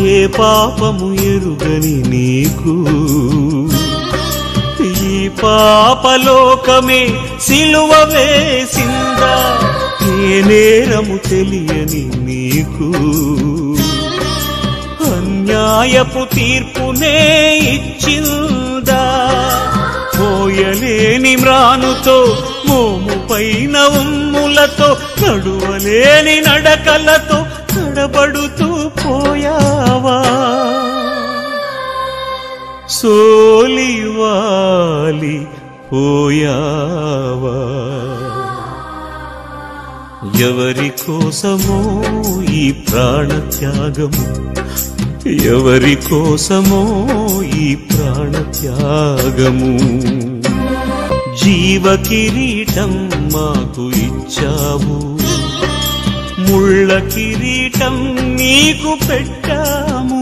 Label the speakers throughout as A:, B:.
A: ఏ పాపము ఎరుగని నీకు ఈ పాపలోకమే సిలువ వేసిందా ఏ నేరము తెలియని నీకు అన్యాయపు తీర్పునే ఇచ్చిందా మోయలేని మ్రానుతో మోము పైన ఉమ్ములతో నడువలేని నడకలతో తడబడుతూ పోయావా సోలివాలి పోయావా ఎవరి కోసమో ఈ ప్రాణత్యాగము ఎవరి కోసమో ఈ ప్రాణత్యాగము జీవ కిరీటం మాకు ఇచ్చావు ముళ్ళ కిరీటం నీకు పెట్టాము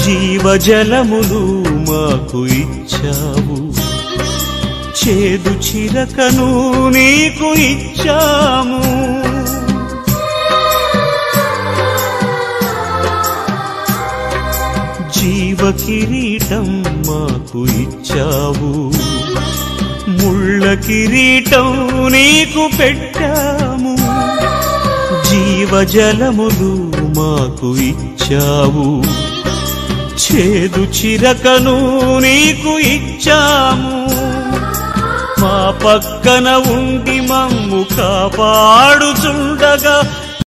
A: జీవజలములు మాకు ఇచ్చావు చేదు చిరకను నీకు ఇచ్చాము జీవ కిరీటం మాకు ఇచ్చావు ముళ్ళ కిరీటం నీకు పెట్టాము జీవజలములు మాకు ఇచ్చావు చేదు చిరకను నీకు ఇచ్చాము మా పక్కన ఉండి మమ్ము కాపాడుచుండగా